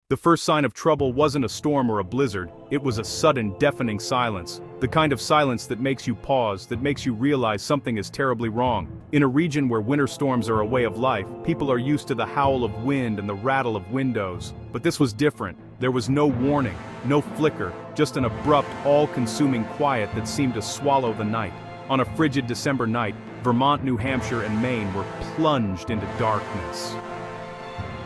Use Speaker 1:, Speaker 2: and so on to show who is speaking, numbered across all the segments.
Speaker 1: The first sign of trouble wasn't a storm or a blizzard, it was a sudden, deafening silence. The kind of silence that makes you pause, that makes you realize something is terribly wrong. In a region where winter storms are a way of life, people are used to the howl of wind and the rattle of windows. But this was different. There was no warning, no flicker, just an abrupt, all-consuming quiet that seemed to swallow the night. On a frigid December night, Vermont, New Hampshire, and Maine were plunged into darkness.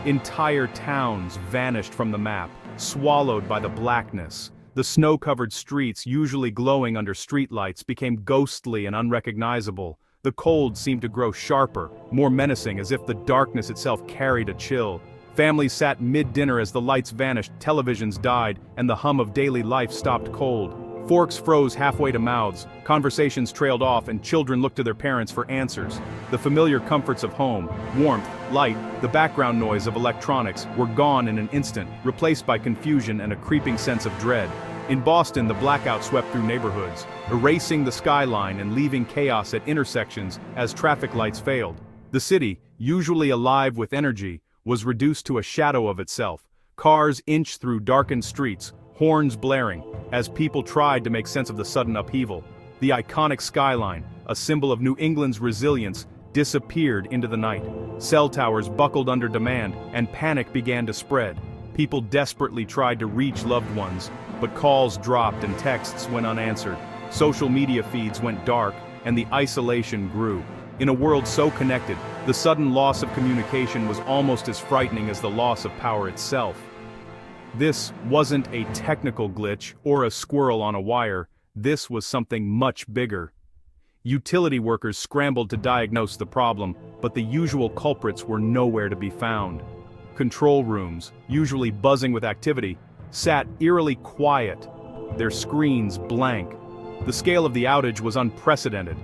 Speaker 1: Entire towns vanished from the map, swallowed by the blackness. The snow-covered streets, usually glowing under streetlights, became ghostly and unrecognizable. The cold seemed to grow sharper, more menacing, as if the darkness itself carried a chill. Families sat mid-dinner as the lights vanished, televisions died, and the hum of daily life stopped cold. Forks froze halfway to mouths, conversations trailed off, and children looked to their parents for answers. The familiar comforts of home, warmth, light, the background noise of electronics, were gone in an instant, replaced by confusion and a creeping sense of dread. In Boston, the blackout swept through neighborhoods, erasing the skyline and leaving chaos at intersections as traffic lights failed. The city, usually alive with energy, was reduced to a shadow of itself. Cars inched through darkened streets, horns blaring, as people tried to make sense of the sudden upheaval. The iconic skyline, a symbol of New England's resilience, disappeared into the night. Cell towers buckled under demand, and panic began to spread. People desperately tried to reach loved ones, but calls dropped and texts went unanswered. Social media feeds went dark, and the isolation grew. In a world so connected, the sudden loss of communication was almost as frightening as the loss of power itself. This wasn't a technical glitch or a squirrel on a wire, this was something much bigger. Utility workers scrambled to diagnose the problem, but the usual culprits were nowhere to be found. Control rooms, usually buzzing with activity, sat eerily quiet, their screens blank. The scale of the outage was unprecedented.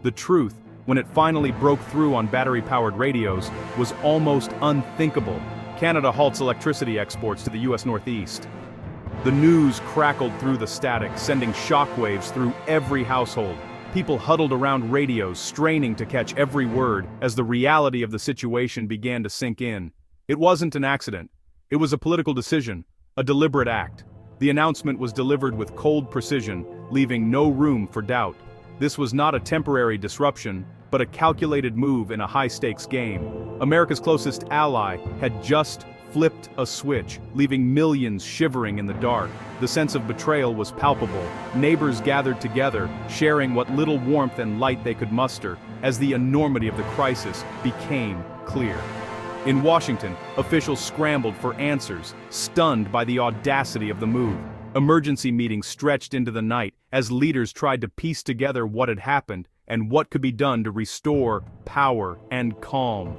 Speaker 1: The truth, when it finally broke through on battery-powered radios, was almost unthinkable. Canada halts electricity exports to the U.S. Northeast. The news crackled through the static, sending shockwaves through every household. People huddled around radios, straining to catch every word, as the reality of the situation began to sink in. It wasn't an accident. It was a political decision, a deliberate act. The announcement was delivered with cold precision, leaving no room for doubt. This was not a temporary disruption, but a calculated move in a high-stakes game. America's closest ally had just flipped a switch, leaving millions shivering in the dark. The sense of betrayal was palpable. Neighbors gathered together, sharing what little warmth and light they could muster, as the enormity of the crisis became clear. In Washington, officials scrambled for answers, stunned by the audacity of the move. Emergency meetings stretched into the night as leaders tried to piece together what had happened and what could be done to restore power and calm.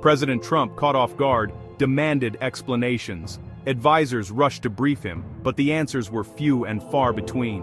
Speaker 1: President Trump, caught off guard, demanded explanations. Advisors rushed to brief him, but the answers were few and far between.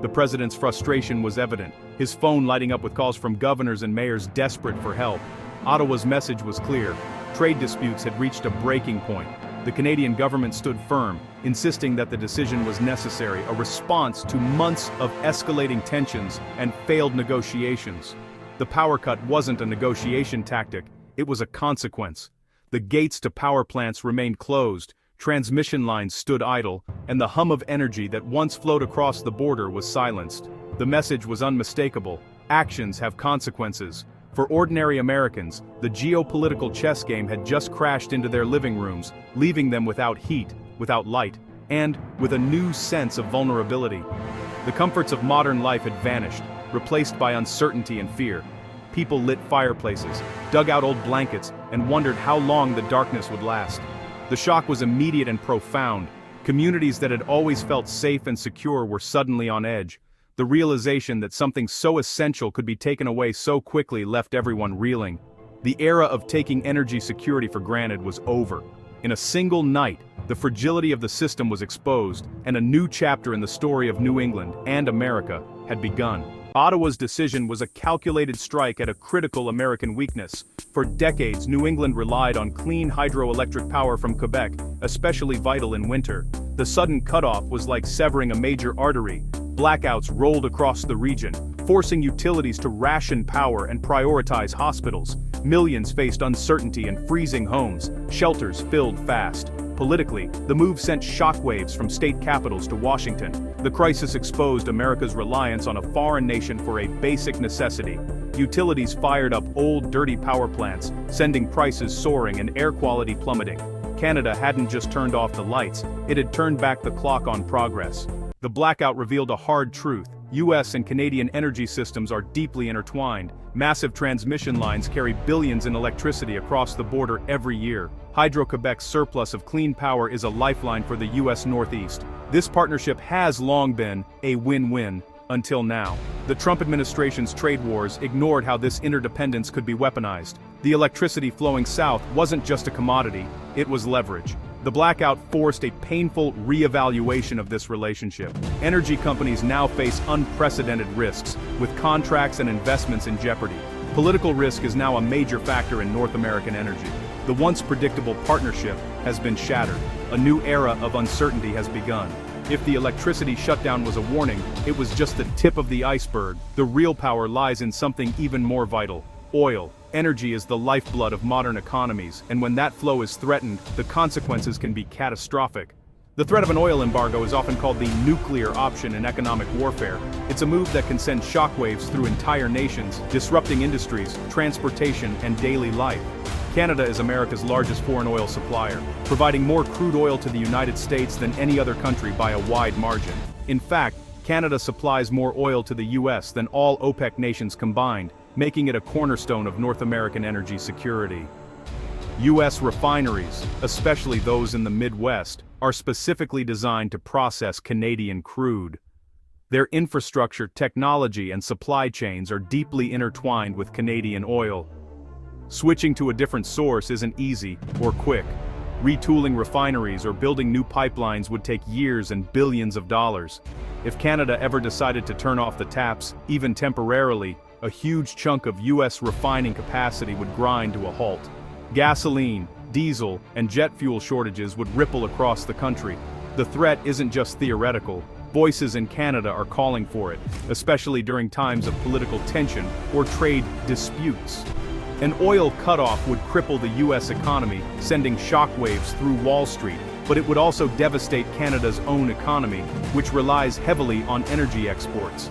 Speaker 1: The president's frustration was evident, his phone lighting up with calls from governors and mayors desperate for help. Ottawa's message was clear. Trade disputes had reached a breaking point. The Canadian government stood firm, insisting that the decision was necessary, a response to months of escalating tensions and failed negotiations. The power cut wasn't a negotiation tactic, it was a consequence. The gates to power plants remained closed, transmission lines stood idle, and the hum of energy that once flowed across the border was silenced. The message was unmistakable: actions have consequences. For ordinary Americans, the geopolitical chess game had just crashed into their living rooms, leaving them without heat, without light, and with a new sense of vulnerability. The comforts of modern life had vanished, replaced by uncertainty and fear. People lit fireplaces, dug out old blankets, and wondered how long the darkness would last. The shock was immediate and profound. Communities that had always felt safe and secure were suddenly on edge. The realization that something so essential could be taken away so quickly left everyone reeling. The era of taking energy security for granted was over. In a single night, the fragility of the system was exposed, and a new chapter in the story of New England and America had begun. Ottawa's decision was a calculated strike at a critical American weakness. For decades, New England relied on clean hydroelectric power from Quebec, especially vital in winter. The sudden cutoff was like severing a major artery. Blackouts rolled across the region, forcing utilities to ration power and prioritize hospitals. Millions faced uncertainty and freezing homes, shelters filled fast. Politically, the move sent shockwaves from state capitals to Washington. The crisis exposed America's reliance on a foreign nation for a basic necessity. Utilities fired up old, dirty power plants, sending prices soaring and air quality plummeting. Canada hadn't just turned off the lights, it had turned back the clock on progress. The blackout revealed a hard truth. US and Canadian energy systems are deeply intertwined. Massive transmission lines carry billions in electricity across the border every year. Hydro-Quebec's surplus of clean power is a lifeline for the US Northeast. This partnership has long been a win-win, until now. The Trump administration's trade wars ignored how this interdependence could be weaponized. The electricity flowing south wasn't just a commodity, it was leverage. The blackout forced a painful re-evaluation of this relationship. Energy companies now face unprecedented risks, with contracts and investments in jeopardy. Political risk is now a major factor in North American energy. The once predictable partnership has been shattered. A new era of uncertainty has begun. If the electricity shutdown was a warning, it was just the tip of the iceberg. The real power lies in something even more vital: oil. Energy is the lifeblood of modern economies, and when that flow is threatened, the consequences can be catastrophic. The threat of an oil embargo is often called the nuclear option in economic warfare. It's a move that can send shockwaves through entire nations, disrupting industries, transportation, and daily life. Canada is America's largest foreign oil supplier, providing more crude oil to the United States than any other country by a wide margin. In fact, Canada supplies more oil to the US than all OPEC nations combined, making it a cornerstone of North American energy security. US refineries, especially those in the Midwest, are specifically designed to process Canadian crude. Their infrastructure, technology, and supply chains are deeply intertwined with Canadian oil. Switching to a different source isn't easy or quick. Retooling refineries or building new pipelines would take years and billions of dollars. If Canada ever decided to turn off the taps, even temporarily, a huge chunk of US refining capacity would grind to a halt. Gasoline, diesel, and jet fuel shortages would ripple across the country. The threat isn't just theoretical. Voices in Canada are calling for it, especially during times of political tension or trade disputes. An oil cutoff would cripple the US economy, sending shockwaves through Wall Street, but it would also devastate Canada's own economy, which relies heavily on energy exports.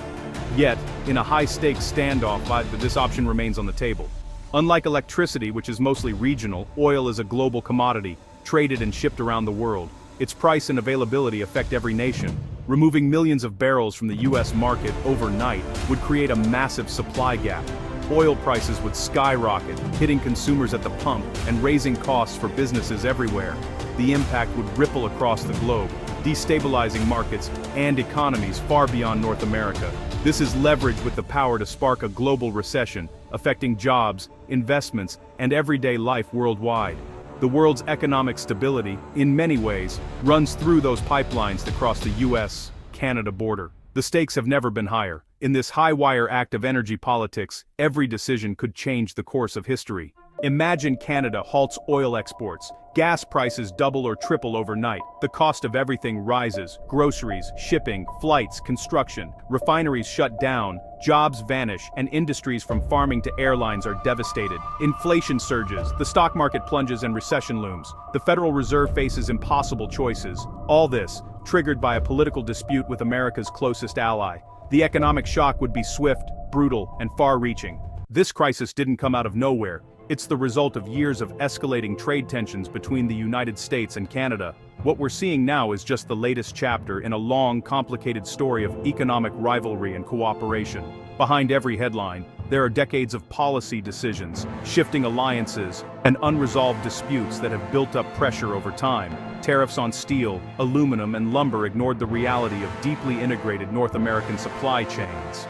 Speaker 1: Yet, in a high-stakes standoff, this option remains on the table. Unlike electricity, which is mostly regional, oil is a global commodity, traded and shipped around the world. Its price and availability affect every nation. Removing millions of barrels from the US market overnight would create a massive supply gap. Oil prices would skyrocket, hitting consumers at the pump and raising costs for businesses everywhere. The impact would ripple across the globe, destabilizing markets and economies far beyond North America. This is leverage with the power to spark a global recession, affecting jobs, investments, and everyday life worldwide. The world's economic stability, in many ways, runs through those pipelines that cross the US-Canada border. The stakes have never been higher. In this high-wire act of energy politics, every decision could change the course of history. Imagine Canada halts oil exports. Gas prices double or triple overnight. The cost of everything rises: groceries, shipping, flights, construction. Refineries shut down, jobs vanish, and industries from farming to airlines are devastated. Inflation surges, the stock market plunges, and recession looms. The Federal Reserve faces impossible choices. All this, triggered by a political dispute with America's closest ally. The economic shock would be swift, brutal, and far-reaching. This crisis didn't come out of nowhere. It's the result of years of escalating trade tensions between the United States and Canada. What we're seeing now is just the latest chapter in a long, complicated story of economic rivalry and cooperation. Behind every headline, there are decades of policy decisions, shifting alliances, and unresolved disputes that have built up pressure over time. Tariffs on steel, aluminum, and lumber ignored the reality of deeply integrated North American supply chains.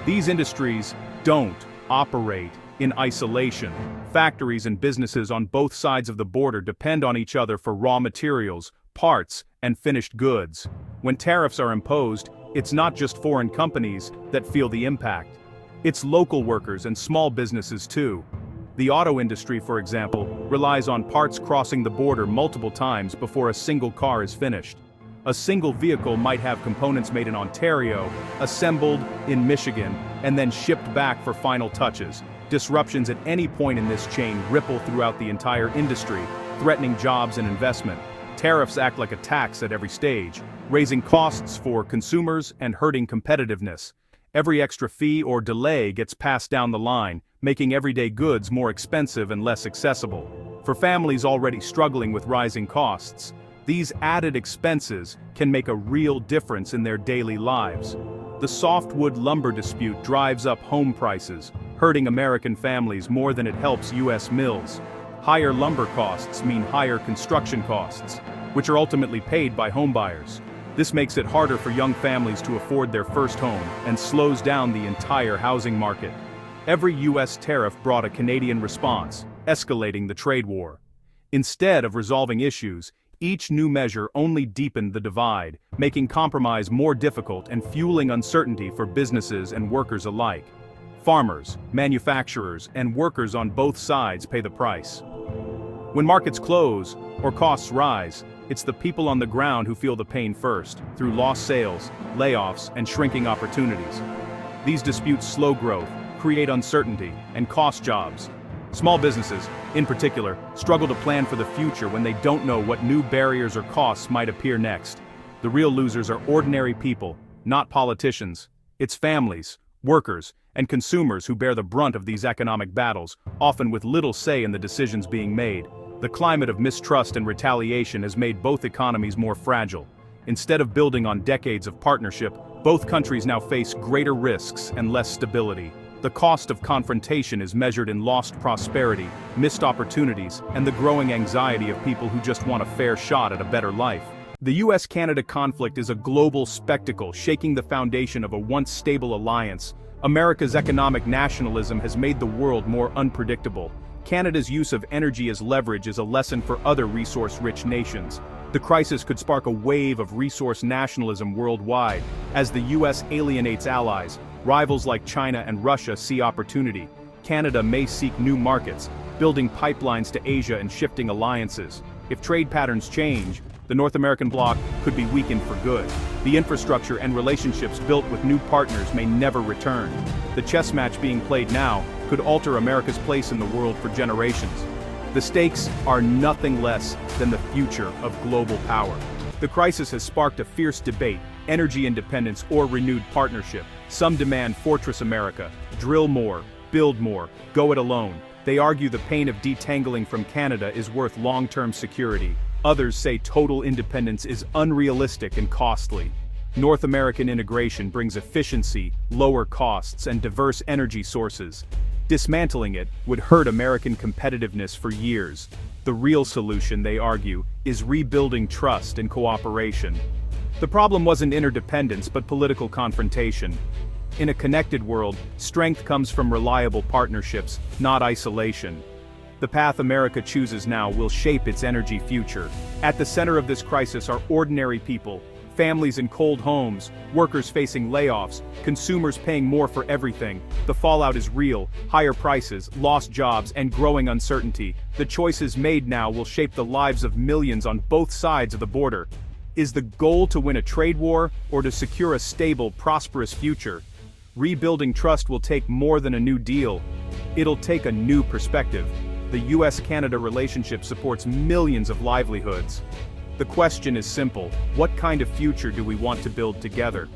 Speaker 1: These industries don't operate in isolation. Factories and businesses on both sides of the border depend on each other for raw materials, parts, and finished goods. When tariffs are imposed, it's not just foreign companies that feel the impact. It's local workers and small businesses too. The auto industry, for example, relies on parts crossing the border multiple times before a single car is finished. A single vehicle might have components made in Ontario, assembled in Michigan, and then shipped back for final touches. Disruptions at any point in this chain ripple throughout the entire industry, threatening jobs and investment. Tariffs act like a tax at every stage, raising costs for consumers and hurting competitiveness. Every extra fee or delay gets passed down the line, making everyday goods more expensive and less accessible. For families already struggling with rising costs, these added expenses can make a real difference in their daily lives. The softwood lumber dispute drives up home prices, hurting American families more than it helps U.S. mills. Higher lumber costs mean higher construction costs, which are ultimately paid by homebuyers. This makes it harder for young families to afford their first home and slows down the entire housing market. Every U.S. tariff brought a Canadian response, escalating the trade war. Instead of resolving issues, each new measure only deepened the divide, making compromise more difficult and fueling uncertainty for businesses and workers alike. Farmers, manufacturers, and workers on both sides pay the price. When markets close, or costs rise, it's the people on the ground who feel the pain first, through lost sales, layoffs, and shrinking opportunities. These disputes slow growth, create uncertainty, and cost jobs. Small businesses, in particular, struggle to plan for the future when they don't know what new barriers or costs might appear next. The real losers are ordinary people, not politicians. It's families, workers, and consumers who bear the brunt of these economic battles, often with little say in the decisions being made. The climate of mistrust and retaliation has made both economies more fragile. Instead of building on decades of partnership, both countries now face greater risks and less stability. The cost of confrontation is measured in lost prosperity, missed opportunities, and the growing anxiety of people who just want a fair shot at a better life. The US-Canada conflict is a global spectacle shaking the foundation of a once stable alliance. America's economic nationalism has made the world more unpredictable. Canada's use of energy as leverage is a lesson for other resource-rich nations. The crisis could spark a wave of resource nationalism worldwide. As the US alienates allies, rivals like China and Russia see opportunity. Canada may seek new markets, building pipelines to Asia and shifting alliances. If trade patterns change, the North American bloc could be weakened for good. The infrastructure and relationships built with new partners may never return. The chess match being played now could alter America's place in the world for generations. The stakes are nothing less than the future of global power. The crisis has sparked a fierce debate: energy independence or renewed partnership. Some demand Fortress America, drill more, build more, go it alone. They argue the pain of detangling from Canada is worth long-term security. Others say total independence is unrealistic and costly. North American integration brings efficiency, lower costs, and diverse energy sources. Dismantling it would hurt American competitiveness for years. The real solution, they argue, is rebuilding trust and cooperation. The problem wasn't interdependence but political confrontation. In a connected world, strength comes from reliable partnerships, not isolation. The path America chooses now will shape its energy future. At the center of this crisis are ordinary people, families in cold homes, workers facing layoffs, consumers paying more for everything. The fallout is real: higher prices, lost jobs, and growing uncertainty. The choices made now will shape the lives of millions on both sides of the border. Is the goal to win a trade war or to secure a stable, prosperous future? Rebuilding trust will take more than a new deal. It'll take a new perspective. The US-Canada relationship supports millions of livelihoods. The question is simple: what kind of future do we want to build together?